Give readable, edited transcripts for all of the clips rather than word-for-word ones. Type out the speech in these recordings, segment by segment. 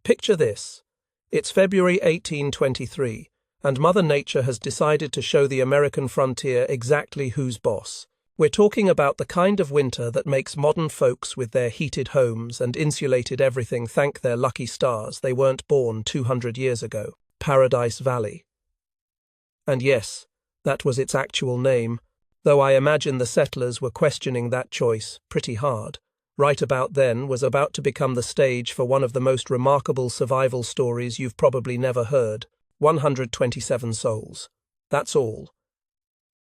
Picture this. It's February 1823, and Mother Nature has decided to show the American frontier exactly who's boss. We're talking about the kind of winter that makes modern folks with their heated homes and insulated everything thank their lucky stars they weren't born 200 years ago. Paradise Valley. And yes, that was its actual name, though I imagine the settlers were questioning that choice pretty hard. Right about then was about to become the stage for one of the most remarkable survival stories you've probably never heard. 127 souls. That's all.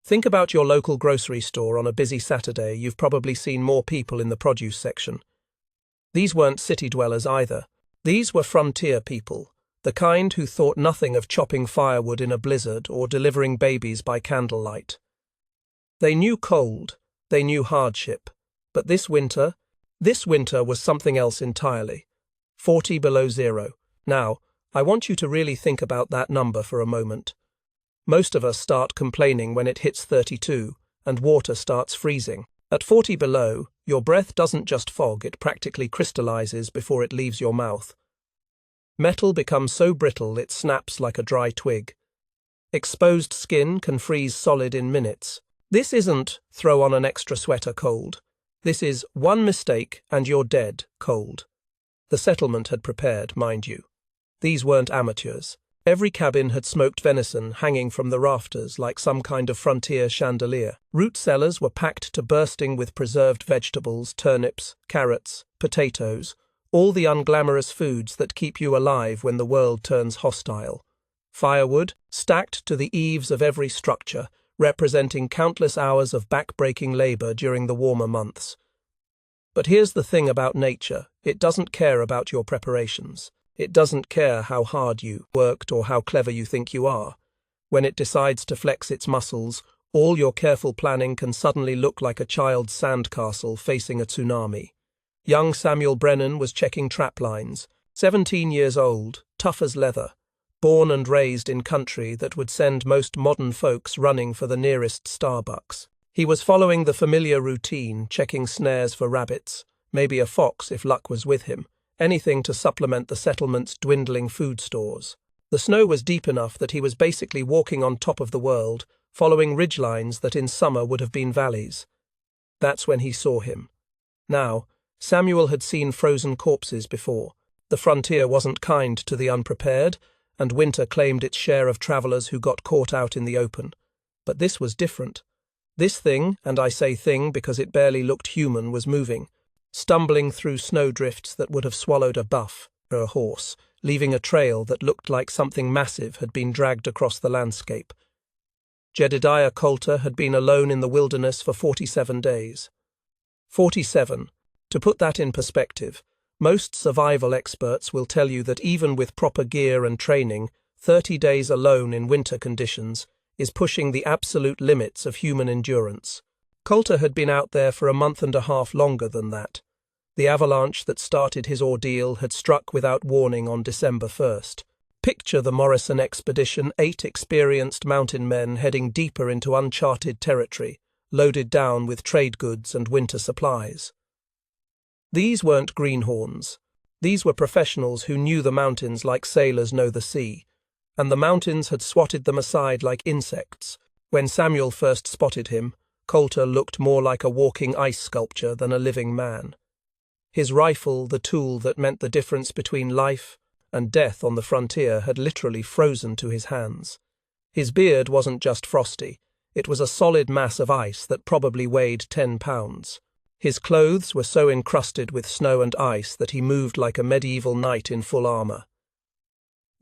Think about your local grocery store on a busy Saturday. You've probably seen more people in the produce section. These weren't city dwellers either. These were frontier people, the kind who thought nothing of chopping firewood in a blizzard or delivering babies by candlelight. They knew cold, they knew hardship, but this winter was something else entirely. 40 below zero. Now, I want you to really think about that number for a moment. Most of us start complaining when it hits 32 and water starts freezing. At 40 below, your breath doesn't just fog, it practically crystallizes before it leaves your mouth. Metal becomes so brittle it snaps like a dry twig. Exposed skin can freeze solid in minutes. This isn't throw on an extra sweater cold. This is one mistake and you're dead cold. The settlement had prepared, mind you. These weren't amateurs. Every cabin had smoked venison hanging from the rafters like some kind of frontier chandelier. Root cellars were packed to bursting with preserved vegetables, turnips, carrots, potatoes, all the unglamorous foods that keep you alive when the world turns hostile. Firewood, stacked to the eaves of every structure, representing countless hours of back-breaking labor during the warmer months. But here's the thing about nature, it doesn't care about your preparations. It doesn't care how hard you worked or how clever you think you are. When it decides to flex its muscles, all your careful planning can suddenly look like a child's sandcastle facing a tsunami. Young Samuel Brennan was checking trap lines, 17 years old, tough as leather, born and raised in country that would send most modern folks running for the nearest Starbucks. He was following the familiar routine, checking snares for rabbits, maybe a fox if luck was with him. Anything to supplement the settlement's dwindling food stores. The snow was deep enough that he was basically walking on top of the world, following ridgelines that in summer would have been valleys. That's when he saw him. Now, Samuel had seen frozen corpses before. The frontier wasn't kind to the unprepared, and winter claimed its share of travelers who got caught out in the open. But this was different. This thing, and I say thing because it barely looked human, was moving, stumbling through snowdrifts that would have swallowed a buff or a horse, leaving a trail that looked like something massive had been dragged across the landscape. Jedediah Coulter had been alone in the wilderness for 47 days. 47. To put that in perspective, most survival experts will tell you that even with proper gear and training, 30 days alone in winter conditions is pushing the absolute limits of human endurance. Coulter had been out there for a month and a half longer than that. The avalanche that started his ordeal had struck without warning on December 1st. Picture the Morrison expedition, 8 experienced mountain men heading deeper into uncharted territory, loaded down with trade goods and winter supplies. These weren't greenhorns. These were professionals who knew the mountains like sailors know the sea, and the mountains had swatted them aside like insects. When Samuel first spotted him, Coulter looked more like a walking ice sculpture than a living man. His rifle, the tool that meant the difference between life and death on the frontier, had literally frozen to his hands. His beard wasn't just frosty, it was a solid mass of ice that probably weighed 10 pounds. His clothes were so encrusted with snow and ice that he moved like a medieval knight in full armor.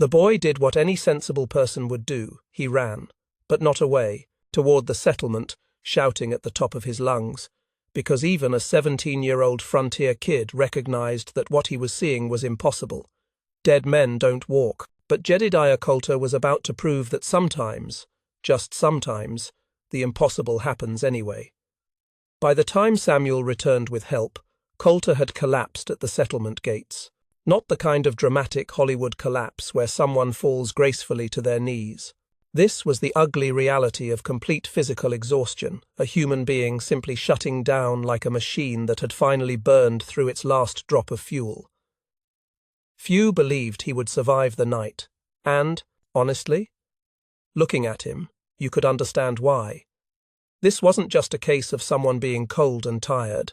The boy did what any sensible person would do. He ran, but not away, toward the settlement, shouting at the top of his lungs, because even a 17-year-old frontier kid recognized that what he was seeing was impossible. Dead men don't walk, but Jedediah Coulter was about to prove that sometimes, just sometimes, the impossible happens anyway. By the time Samuel returned with help, Coulter had collapsed at the settlement gates. Not the kind of dramatic Hollywood collapse where someone falls gracefully to their knees. This was the ugly reality of complete physical exhaustion, a human being simply shutting down like a machine that had finally burned through its last drop of fuel. Few believed he would survive the night, and, honestly, looking at him, you could understand why. This wasn't just a case of someone being cold and tired.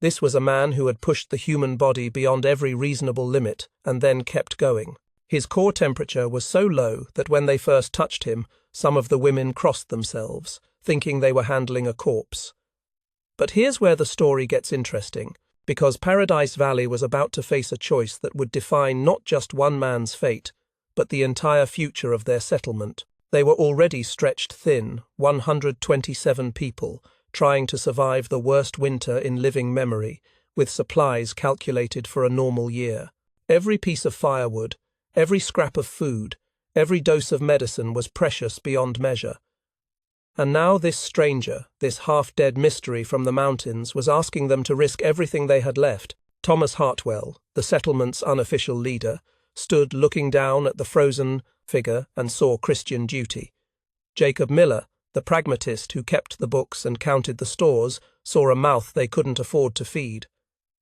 This was a man who had pushed the human body beyond every reasonable limit and then kept going. His core temperature was so low that when they first touched him, some of the women crossed themselves, thinking they were handling a corpse. But here's where the story gets interesting, because Paradise Valley was about to face a choice that would define not just one man's fate, but the entire future of their settlement. They were already stretched thin, 127 people, trying to survive the worst winter in living memory, with supplies calculated for a normal year. Every piece of firewood, every scrap of food, every dose of medicine was precious beyond measure. And now this stranger, this half-dead mystery from the mountains, was asking them to risk everything they had left. Thomas Hartwell, the settlement's unofficial leader, stood looking down at the frozen figure and saw Christian duty. Jacob Miller, the pragmatist who kept the books and counted the stores, saw a mouth they couldn't afford to feed.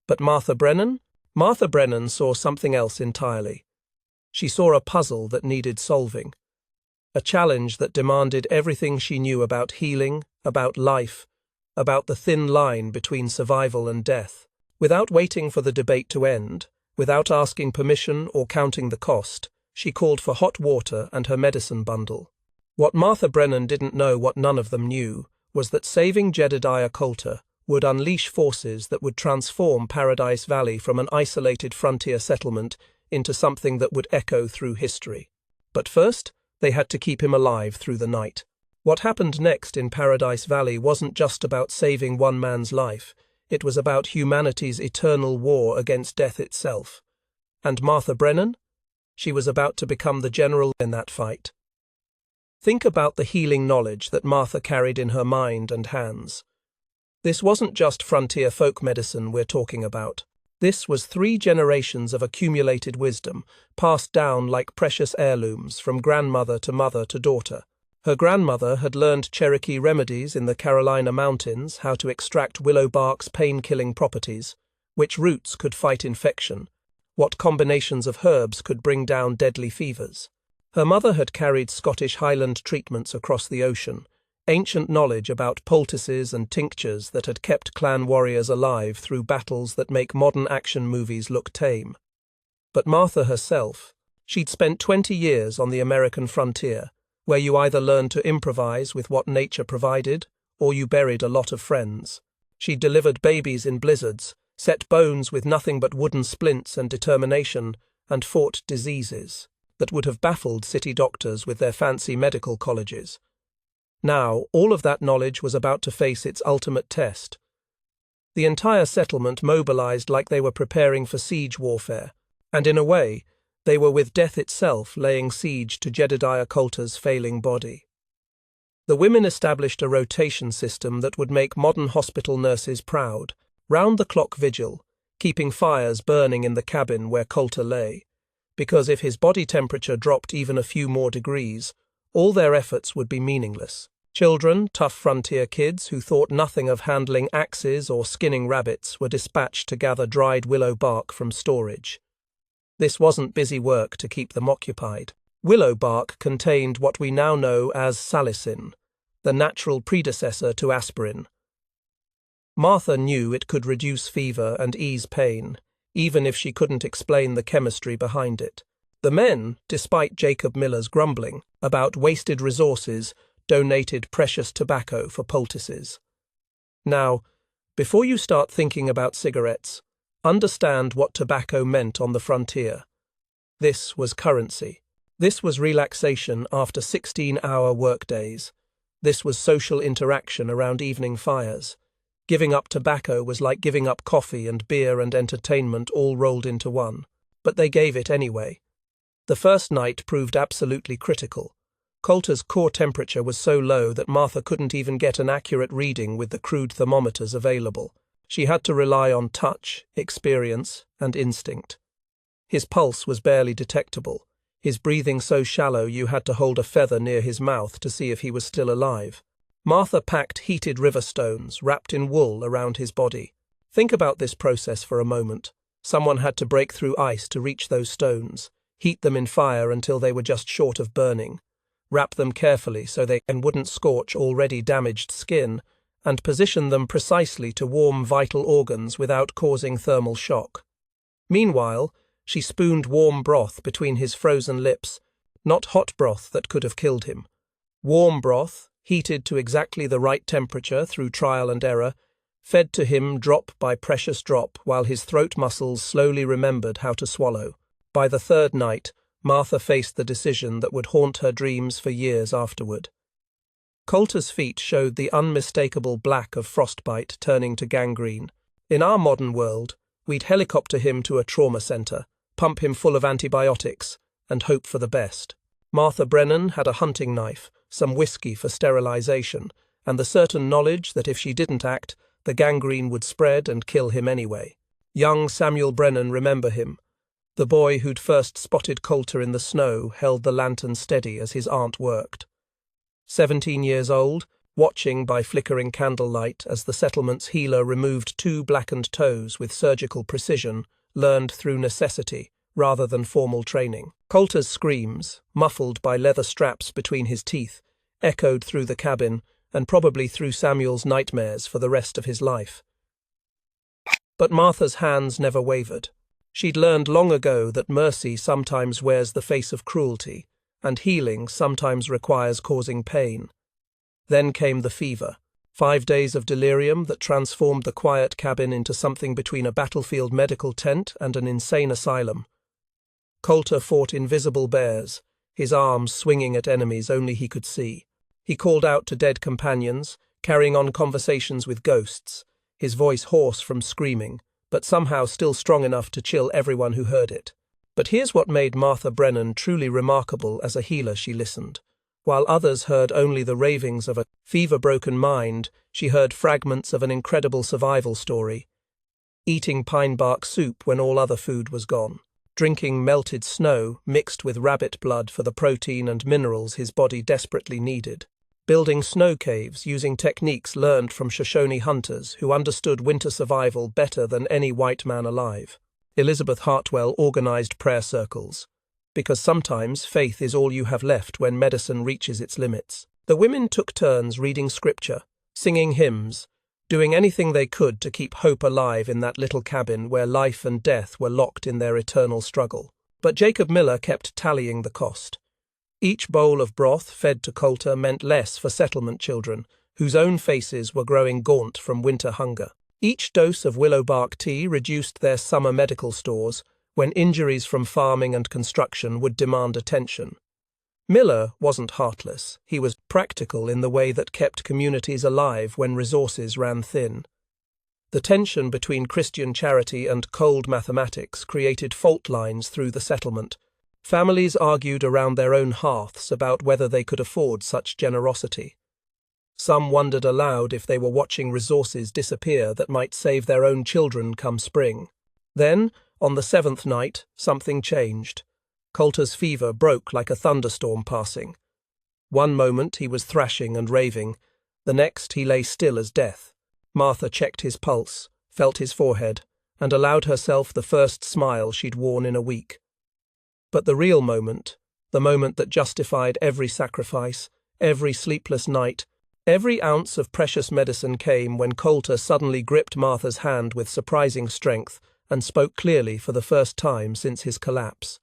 But Martha Brennan? Martha Brennan saw something else entirely. She saw a puzzle that needed solving. A challenge that demanded everything she knew about healing, about life, about the thin line between survival and death. Without waiting for the debate to end, without asking permission or counting the cost, she called for hot water and her medicine bundle. What Martha Brennan didn't know, what none of them knew, was that saving Jedediah Coulter would unleash forces that would transform Paradise Valley from an isolated frontier settlement into something that would echo through history. But first, they had to keep him alive through the night. What happened next in Paradise Valley wasn't just about saving one man's life, it was about humanity's eternal war against death itself. And Martha Brennan? She was about to become the general in that fight. Think about the healing knowledge that Martha carried in her mind and hands. This wasn't just frontier folk medicine we're talking about. This was 3 generations of accumulated wisdom, passed down like precious heirlooms from grandmother to mother to daughter. Her grandmother had learned Cherokee remedies in the Carolina mountains, how to extract willow bark's pain-killing properties, which roots could fight infection, what combinations of herbs could bring down deadly fevers. Her mother had carried Scottish Highland treatments across the ocean, ancient knowledge about poultices and tinctures that had kept clan warriors alive through battles that make modern action movies look tame. But Martha herself, she'd spent 20 years on the American frontier, where you either learned to improvise with what nature provided, or you buried a lot of friends. She'd delivered babies in blizzards, set bones with nothing but wooden splints and determination, and fought diseases that would have baffled city doctors with their fancy medical colleges. Now, all of that knowledge was about to face its ultimate test. The entire settlement mobilized like they were preparing for siege warfare, and in a way, they were with death itself laying siege to Jedediah Coulter's failing body. The women established a rotation system that would make modern hospital nurses proud, round-the-clock vigil, keeping fires burning in the cabin where Coulter lay, because if his body temperature dropped even a few more degrees, all their efforts would be meaningless. Children, tough frontier kids who thought nothing of handling axes or skinning rabbits, were dispatched to gather dried willow bark from storage. This wasn't busy work to keep them occupied. Willow bark contained what we now know as salicin, the natural predecessor to aspirin. Martha knew it could reduce fever and ease pain, even if she couldn't explain the chemistry behind it. The men, despite Jacob Miller's grumbling about wasted resources, donated precious tobacco for poultices. Now, before you start thinking about cigarettes, understand what tobacco meant on the frontier. This was currency. This was relaxation after 16-hour workdays. This was social interaction around evening fires. Giving up tobacco was like giving up coffee and beer and entertainment all rolled into one. But they gave it anyway. The first night proved absolutely critical. Coulter's core temperature was so low that Martha couldn't even get an accurate reading with the crude thermometers available. She had to rely on touch, experience, and instinct. His pulse was barely detectable, his breathing so shallow you had to hold a feather near his mouth to see if he was still alive. Martha packed heated river stones wrapped in wool around his body. Think about this process for a moment. Someone had to break through ice to reach those stones, heat them in fire until they were just short of burning, wrap them carefully so they wouldn't scorch already damaged skin, and position them precisely to warm vital organs without causing thermal shock. Meanwhile, she spooned warm broth between his frozen lips, not hot broth that could have killed him. Warm broth, heated to exactly the right temperature through trial and error, fed to him drop by precious drop while his throat muscles slowly remembered how to swallow. By the third night, Martha faced the decision that would haunt her dreams for years afterward. Coulter's feet showed the unmistakable black of frostbite turning to gangrene. In our modern world, we'd helicopter him to a trauma center, pump him full of antibiotics, and hope for the best. Martha Brennan had a hunting knife, some whiskey for sterilization, and the certain knowledge that if she didn't act, the gangrene would spread and kill him anyway. Young Samuel Brennan remember him. The boy who'd first spotted Coulter in the snow held the lantern steady as his aunt worked. 17 years old, watching by flickering candlelight as the settlement's healer removed 2 blackened toes with surgical precision, learned through necessity rather than formal training. Coulter's screams, muffled by leather straps between his teeth, echoed through the cabin and probably through Samuel's nightmares for the rest of his life. But Martha's hands never wavered. She'd learned long ago that mercy sometimes wears the face of cruelty, and healing sometimes requires causing pain. Then came the fever, 5 days of delirium that transformed the quiet cabin into something between a battlefield medical tent and an insane asylum. Coulter fought invisible bears, his arms swinging at enemies only he could see. He called out to dead companions, carrying on conversations with ghosts, his voice hoarse from screaming, but somehow still strong enough to chill everyone who heard it. But here's what made Martha Brennan truly remarkable as a healer. She listened. While others heard only the ravings of a fever-broken mind, she heard fragments of an incredible survival story. Eating pine bark soup when all other food was gone. Drinking melted snow mixed with rabbit blood for the protein and minerals his body desperately needed. Building snow caves using techniques learned from Shoshone hunters who understood winter survival better than any white man alive. Elizabeth Hartwell organized prayer circles, because sometimes faith is all you have left when medicine reaches its limits. The women took turns reading scripture, singing hymns, doing anything they could to keep hope alive in that little cabin where life and death were locked in their eternal struggle. But Jacob Miller kept tallying the cost. Each bowl of broth fed to Coulter meant less for settlement children, whose own faces were growing gaunt from winter hunger. Each dose of willow bark tea reduced their summer medical stores when injuries from farming and construction would demand attention. Miller wasn't heartless. He was practical in the way that kept communities alive when resources ran thin. The tension between Christian charity and cold mathematics created fault lines through the settlement. Families argued around their own hearths about whether they could afford such generosity. Some wondered aloud if they were watching resources disappear that might save their own children come spring. Then, on the 7th night, something changed. Coulter's fever broke like a thunderstorm passing. One moment he was thrashing and raving, the next he lay still as death. Martha checked his pulse, felt his forehead, and allowed herself the first smile she'd worn in a week. But the real moment, the moment that justified every sacrifice, every sleepless night, every ounce of precious medicine came when Coulter suddenly gripped Martha's hand with surprising strength and spoke clearly for the first time since his collapse.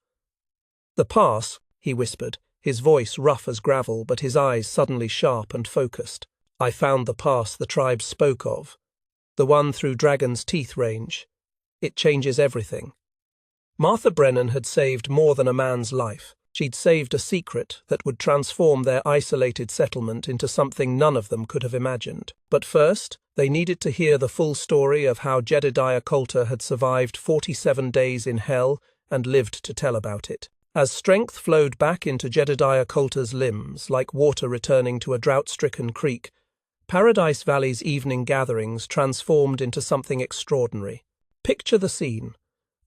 "The pass," he whispered, his voice rough as gravel but his eyes suddenly sharp and focused. "I found the pass the tribe spoke of. The one through Dragon's Teeth Range. It changes everything." Martha Brennan had saved more than a man's life. She'd saved a secret that would transform their isolated settlement into something none of them could have imagined. But first, they needed to hear the full story of how Jedediah Coulter had survived 47 days in hell and lived to tell about it. As strength flowed back into Jedediah Coulter's limbs, like water returning to a drought-stricken creek, Paradise Valley's evening gatherings transformed into something extraordinary. Picture the scene.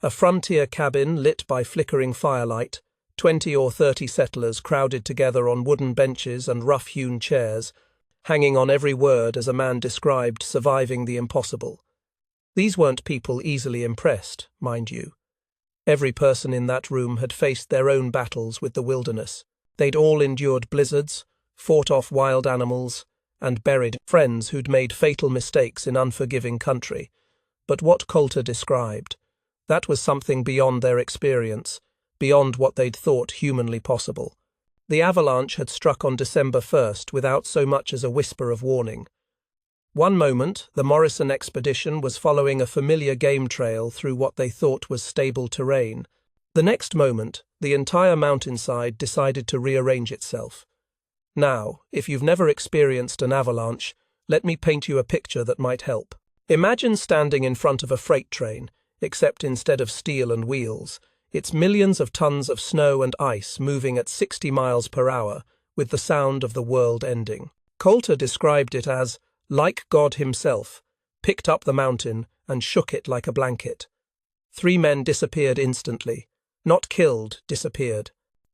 A frontier cabin lit by flickering firelight, 20 or 30 settlers crowded together on wooden benches and rough-hewn chairs, hanging on every word as a man described surviving the impossible. These weren't people easily impressed, mind you. Every person in that room had faced their own battles with the wilderness. They'd all endured blizzards, fought off wild animals, and buried friends who'd made fatal mistakes in unforgiving country. But what Coulter described, that was something beyond their experience, beyond what they'd thought humanly possible. The avalanche had struck on December 1st without so much as a whisper of warning. One moment, the Morrison expedition was following a familiar game trail through what they thought was stable terrain. The next moment, the entire mountainside decided to rearrange itself. Now, if you've never experienced an avalanche, let me paint you a picture that might help. Imagine standing in front of a freight train, except instead of steel and wheels, it's millions of tons of snow and ice moving at 60 miles per hour, with the sound of the world ending. Coulter described it as, like God himself, picked up the mountain and shook it like a blanket. 3 men disappeared instantly. Not killed, disappeared.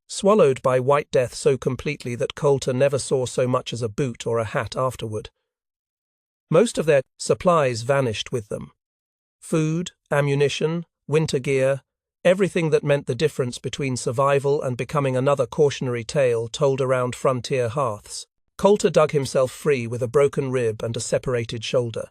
Swallowed by White Death so completely that Coulter never saw so much as a boot or a hat afterward. Most of their supplies vanished with them. Food, ammunition, winter gear, everything that meant the difference between survival and becoming another cautionary tale told around frontier hearths. Coulter dug himself free with a broken rib and a separated shoulder.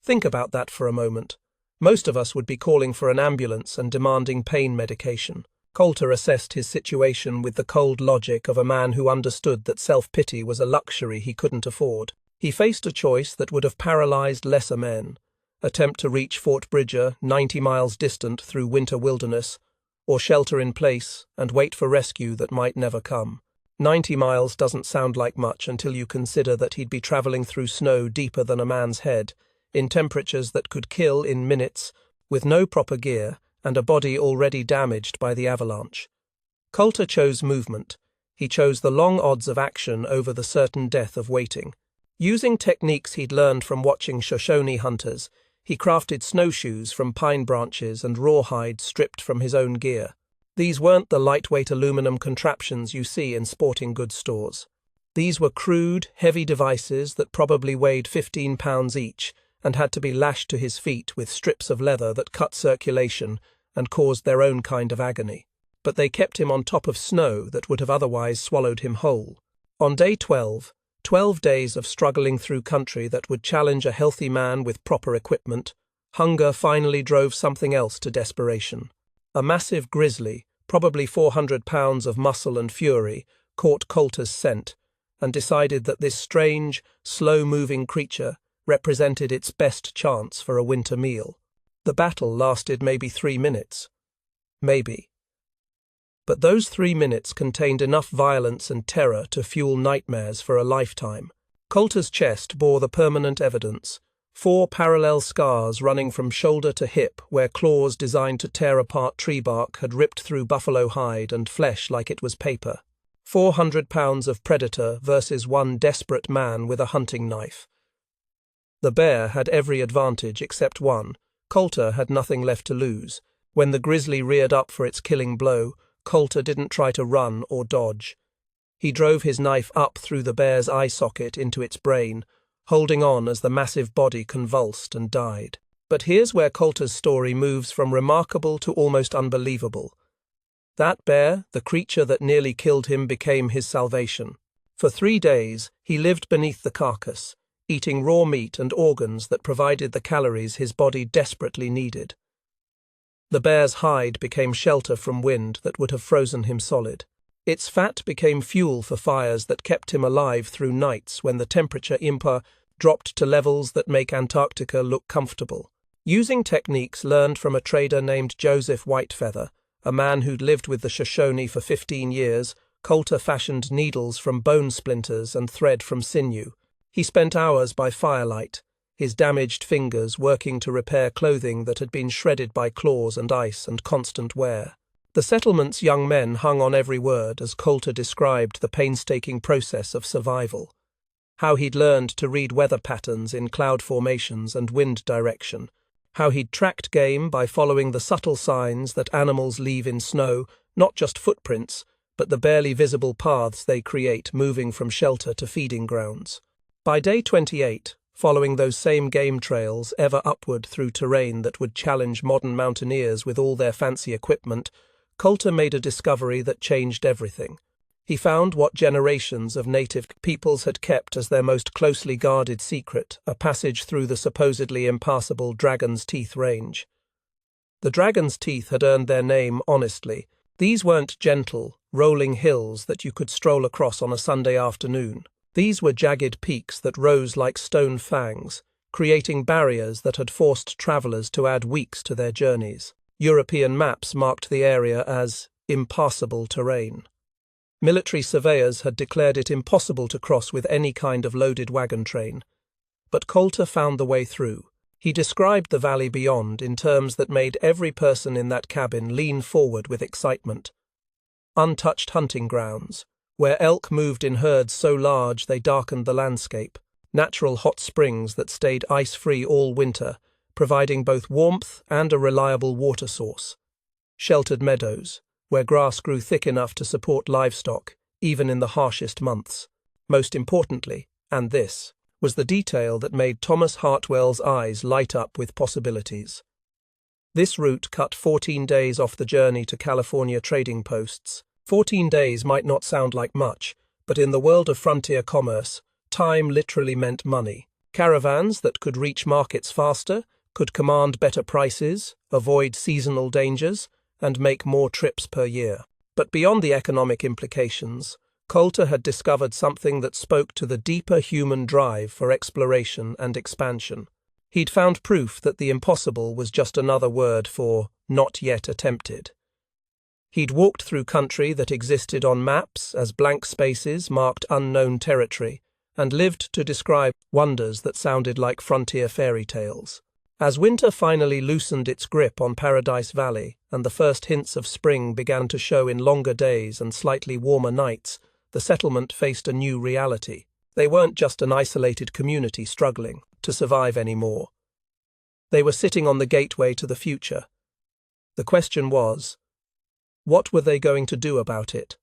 Think about that for a moment. Most of us would be calling for an ambulance and demanding pain medication. Coulter assessed his situation with the cold logic of a man who understood that self-pity was a luxury he couldn't afford. He faced a choice that would have paralyzed lesser men: attempt to reach Fort Bridger, 90 miles distant through winter wilderness, or shelter in place and wait for rescue that might never come. 90 miles doesn't sound like much until you consider that he'd be traveling through snow deeper than a man's head, in temperatures that could kill in minutes, with no proper gear, and a body already damaged by the avalanche. Coulter chose movement. He chose the long odds of action over the certain death of waiting. Using techniques he'd learned from watching Shoshone hunters, he crafted snowshoes from pine branches and rawhide stripped from his own gear. These weren't the lightweight aluminum contraptions you see in sporting goods stores. These were crude, heavy devices that probably weighed 15 pounds each and had to be lashed to his feet with strips of leather that cut circulation and caused their own kind of agony. But they kept him on top of snow that would have otherwise swallowed him whole. On day 12 days of struggling through country that would challenge a healthy man with proper equipment, hunger finally drove something else to desperation. A massive grizzly, probably 400 pounds of muscle and fury, caught Coulter's scent and decided that this strange, slow-moving creature represented its best chance for a winter meal. The battle lasted maybe 3 minutes. Maybe. But those 3 minutes contained enough violence and terror to fuel nightmares for a lifetime. Coulter's chest bore the permanent evidence: 4 parallel scars running from shoulder to hip where claws designed to tear apart tree bark had ripped through buffalo hide and flesh like it was paper. 400 pounds of predator versus one desperate man with a hunting knife. The bear had every advantage except one. Coulter had nothing left to lose. When the grizzly reared up for its killing blow, Coulter didn't try to run or dodge. He drove his knife up through the bear's eye socket into its brain, holding on as the massive body convulsed and died. But here's where Coulter's story moves from remarkable to almost unbelievable. That bear, the creature that nearly killed him, became his salvation. For 3 days, he lived beneath the carcass, eating raw meat and organs that provided the calories his body desperately needed. The bear's hide became shelter from wind that would have frozen him solid. Its fat became fuel for fires that kept him alive through nights when the temperature dropped to levels that make Antarctica look comfortable. Using techniques learned from a trader named Joseph Whitefeather, a man who'd lived with the Shoshone for 15 years, Coulter fashioned needles from bone splinters and thread from sinew. He spent hours by firelight, his damaged fingers working to repair clothing that had been shredded by claws and ice and constant wear. The settlement's young men hung on every word as Coulter described the painstaking process of survival. How he'd learned to read weather patterns in cloud formations and wind direction. How he'd tracked game by following the subtle signs that animals leave in snow, not just footprints, but the barely visible paths they create moving from shelter to feeding grounds. By day 28, following those same game trails ever upward through terrain that would challenge modern mountaineers with all their fancy equipment, Coulter made a discovery that changed everything. He found what generations of native peoples had kept as their most closely guarded secret, a passage through the supposedly impassable Dragon's Teeth Range. The Dragon's Teeth had earned their name honestly. These weren't gentle, rolling hills that you could stroll across on a Sunday afternoon. These were jagged peaks that rose like stone fangs, creating barriers that had forced travelers to add weeks to their journeys. European maps marked the area as impassable terrain. Military surveyors had declared it impossible to cross with any kind of loaded wagon train. But Coulter found the way through. He described the valley beyond in terms that made every person in that cabin lean forward with excitement. Untouched hunting grounds, where elk moved in herds so large they darkened the landscape. Natural hot springs that stayed ice-free all winter, providing both warmth and a reliable water source. Sheltered meadows, where grass grew thick enough to support livestock, even in the harshest months. Most importantly, and this, was the detail that made Thomas Hartwell's eyes light up with possibilities. This route cut 14 days off the journey to California trading posts. 14 days might not sound like much, but in the world of frontier commerce, time literally meant money. Caravans that could reach markets faster, could command better prices, avoid seasonal dangers, and make more trips per year. But beyond the economic implications, Coulter had discovered something that spoke to the deeper human drive for exploration and expansion. He'd found proof that the impossible was just another word for not yet attempted. He'd walked through country that existed on maps as blank spaces marked unknown territory, and lived to describe wonders that sounded like frontier fairy tales. As winter finally loosened its grip on Paradise Valley and the first hints of spring began to show in longer days and slightly warmer nights, the settlement faced a new reality. They weren't just an isolated community struggling to survive anymore. They were sitting on the gateway to the future. The question was, what were they going to do about it?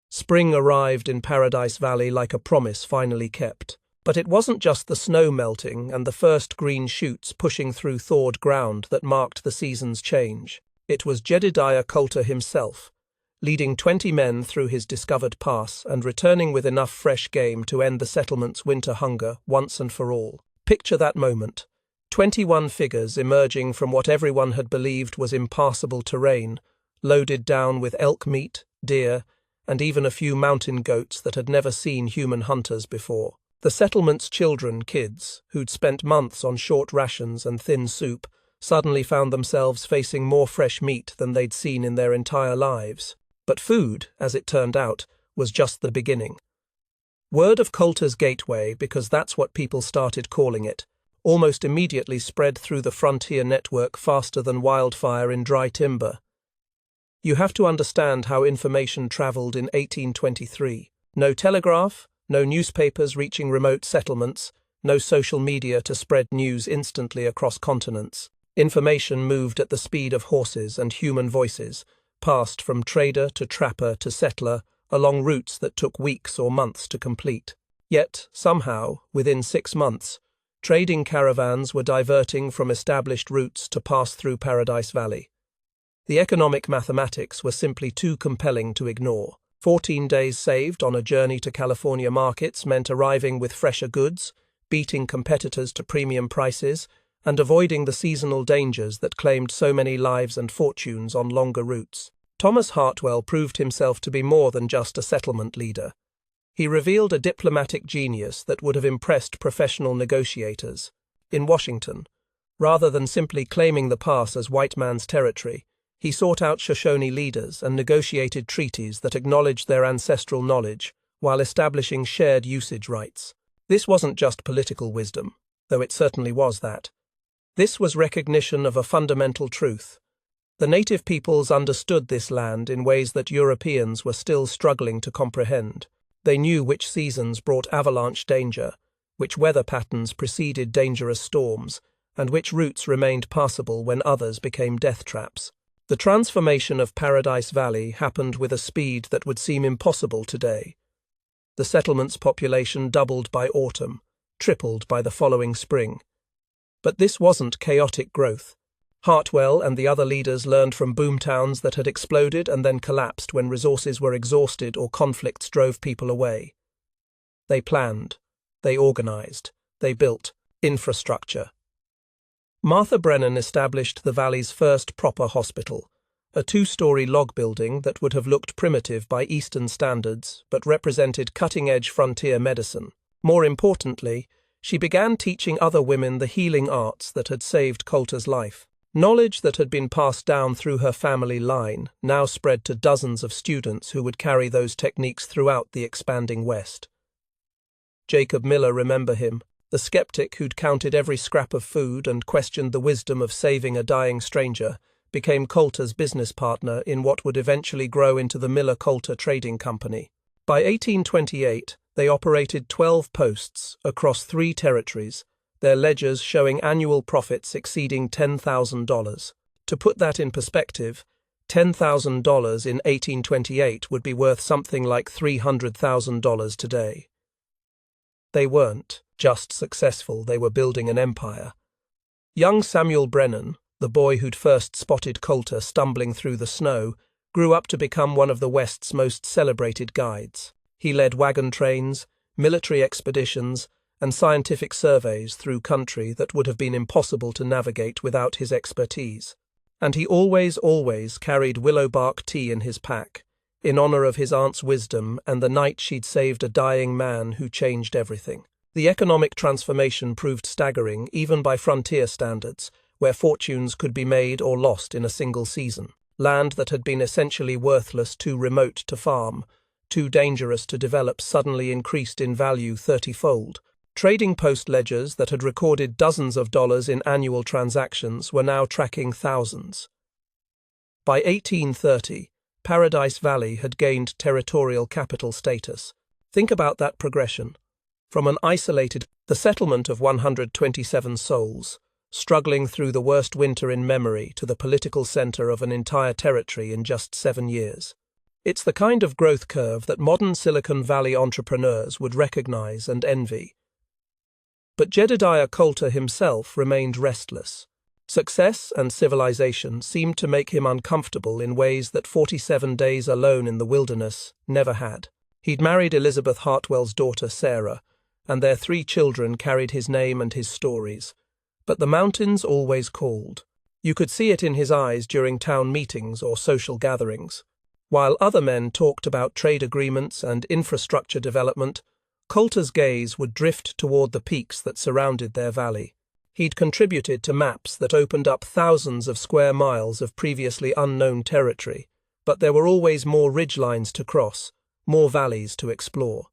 Spring arrived in Paradise Valley like a promise finally kept. But it wasn't just the snow melting and the first green shoots pushing through thawed ground that marked the season's change. It was Jedediah Coulter himself, leading 20 men through his discovered pass and returning with enough fresh game to end the settlement's winter hunger once and for all. Picture that moment. 21 figures emerging from what everyone had believed was impassable terrain, loaded down with elk meat, deer, and even a few mountain goats that had never seen human hunters before. The settlement's kids, who'd spent months on short rations and thin soup, suddenly found themselves facing more fresh meat than they'd seen in their entire lives. But food, as it turned out, was just the beginning. Word of Coulter's Gateway, because that's what people started calling it, almost immediately spread through the frontier network faster than wildfire in dry timber. You have to understand how information traveled in 1823. No telegraph, no newspapers reaching remote settlements, no social media to spread news instantly across continents. Information moved at the speed of horses and human voices, passed from trader to trapper to settler, along routes that took weeks or months to complete. Yet, somehow, within 6 months, trading caravans were diverting from established routes to pass through Paradise Valley. The economic mathematics were simply too compelling to ignore. 14 days saved on a journey to California markets meant arriving with fresher goods, beating competitors to premium prices, and avoiding the seasonal dangers that claimed so many lives and fortunes on longer routes. Thomas Hartwell proved himself to be more than just a settlement leader. He revealed a diplomatic genius that would have impressed professional negotiators. In Washington, rather than simply claiming the pass as white man's territory, he sought out Shoshone leaders and negotiated treaties that acknowledged their ancestral knowledge while establishing shared usage rights. This wasn't just political wisdom, though it certainly was that. This was recognition of a fundamental truth. The native peoples understood this land in ways that Europeans were still struggling to comprehend. They knew which seasons brought avalanche danger, which weather patterns preceded dangerous storms, and which routes remained passable when others became death traps. The transformation of Paradise Valley happened with a speed that would seem impossible today. The settlement's population doubled by autumn. tripled by the following spring. But this wasn't chaotic growth. Hartwell and the other leaders learned from boomtowns that had exploded and then collapsed when resources were exhausted or conflicts drove people away. They planned, they organized, they built infrastructure. Martha Brennan established the valley's first proper hospital, a 2-story log building that would have looked primitive by Eastern standards but represented cutting-edge frontier medicine. More importantly, she began teaching other women the healing arts that had saved Coulter's life. Knowledge that had been passed down through her family line now spread to dozens of students who would carry those techniques throughout the expanding West. Jacob Miller, remember him, the skeptic who'd counted every scrap of food and questioned the wisdom of saving a dying stranger, became Coulter's business partner in what would eventually grow into the Miller-Coulter Trading Company. By 1828, they operated 12 posts across 3 territories, their ledgers showing annual profits exceeding $10,000. To put that in perspective, $10,000 in 1828 would be worth something like $300,000 today. They weren't just successful, they were building an empire. Young Samuel Brennan, the boy who'd first spotted Coulter stumbling through the snow, grew up to become one of the West's most celebrated guides. He led wagon trains, military expeditions, and scientific surveys through country that would have been impossible to navigate without his expertise. And he always carried willow bark tea in his pack, in honor of his aunt's wisdom and the night she'd saved a dying man who changed everything. The economic transformation proved staggering even by frontier standards, where fortunes could be made or lost in a single season. Land that had been essentially worthless, too remote to farm, too dangerous to develop, suddenly increased in value 30-fold. Trading post ledgers that had recorded dozens of dollars in annual transactions were now tracking thousands. By 1830, Paradise Valley had gained territorial capital status. Think about that progression. From an isolated, the settlement of 127 souls, struggling through the worst winter in memory, to the political center of an entire territory in just 7 years. It's the kind of growth curve that modern Silicon Valley entrepreneurs would recognize and envy. But Jedediah Coulter himself remained restless. Success and civilization seemed to make him uncomfortable in ways that 47 days alone in the wilderness never had. He'd married Elizabeth Hartwell's daughter Sarah, and their 3 children carried his name and his stories. But the mountains always called. You could see it in his eyes during town meetings or social gatherings. While other men talked about trade agreements and infrastructure development, Coulter's gaze would drift toward the peaks that surrounded their valley. He'd contributed to maps that opened up thousands of square miles of previously unknown territory, but there were always more ridgelines to cross, more valleys to explore.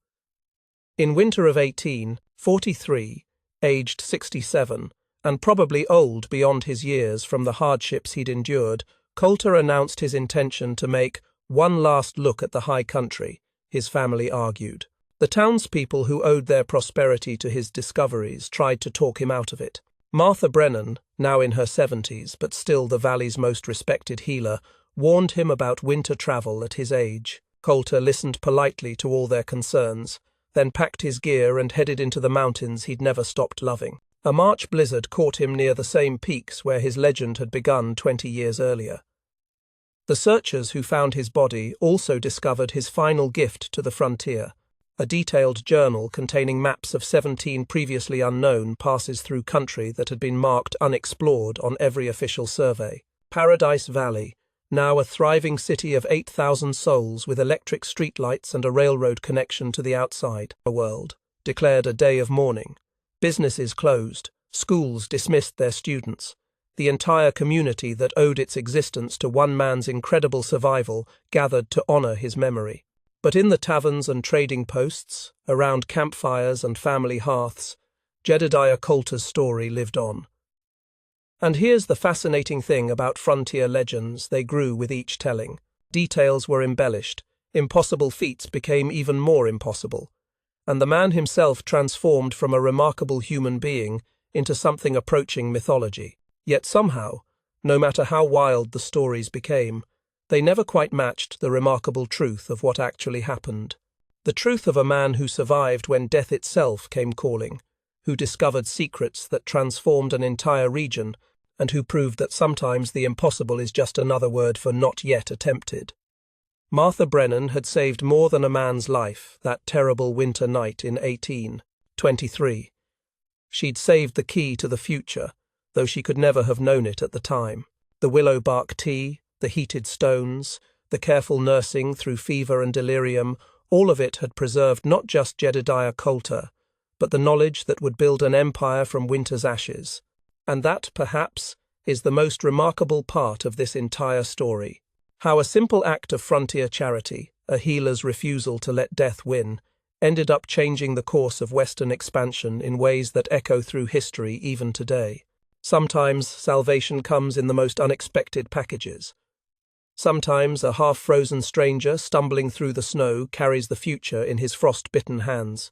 In winter of 1843, aged 67, and probably old beyond his years from the hardships he'd endured, Coulter announced his intention to make one last look at the high country, his family argued. The townspeople who owed their prosperity to his discoveries tried to talk him out of it. Martha Brennan, now in her 70s but still the valley's most respected healer, warned him about winter travel at his age. Coulter listened politely to all their concerns, then packed his gear and headed into the mountains he'd never stopped loving. A March blizzard caught him near the same peaks where his legend had begun 20 years earlier. The searchers who found his body also discovered his final gift to the frontier. A detailed journal containing maps of 17 previously unknown passes through country that had been marked unexplored on every official survey. Paradise Valley, now a thriving city of 8,000 souls with electric streetlights and a railroad connection to the outside world, declared a day of mourning. Businesses closed, schools dismissed their students. The entire community that owed its existence to one man's incredible survival gathered to honor his memory. But in the taverns and trading posts, around campfires and family hearths, Jedediah Coulter's story lived on. And here's the fascinating thing about frontier legends: they grew with each telling. Details were embellished, impossible feats became even more impossible, and the man himself transformed from a remarkable human being into something approaching mythology. Yet somehow, no matter how wild the stories became, they never quite matched the remarkable truth of what actually happened. The truth of a man who survived when death itself came calling, who discovered secrets that transformed an entire region, and who proved that sometimes the impossible is just another word for not yet attempted. Martha Brennan had saved more than a man's life that terrible winter night in 1823. She'd saved the key to the future, though she could never have known it at the time. The willow bark tea, the heated stones, the careful nursing through fever and delirium, all of it had preserved not just Jedediah Coulter, but the knowledge that would build an empire from winter's ashes. And that, perhaps, is the most remarkable part of this entire story. How a simple act of frontier charity, a healer's refusal to let death win, ended up changing the course of Western expansion in ways that echo through history even today. Sometimes salvation comes in the most unexpected packages. Sometimes a half-frozen stranger stumbling through the snow carries the future in his frost-bitten hands.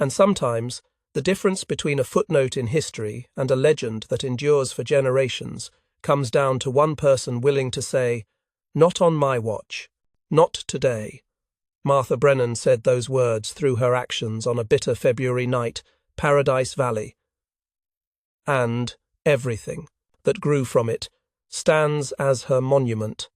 And sometimes the difference between a footnote in history and a legend that endures for generations comes down to one person willing to say, "Not on my watch. Not today." Martha Brennan said those words through her actions on a bitter February night, Paradise Valley. And everything that grew from it stands as her monument.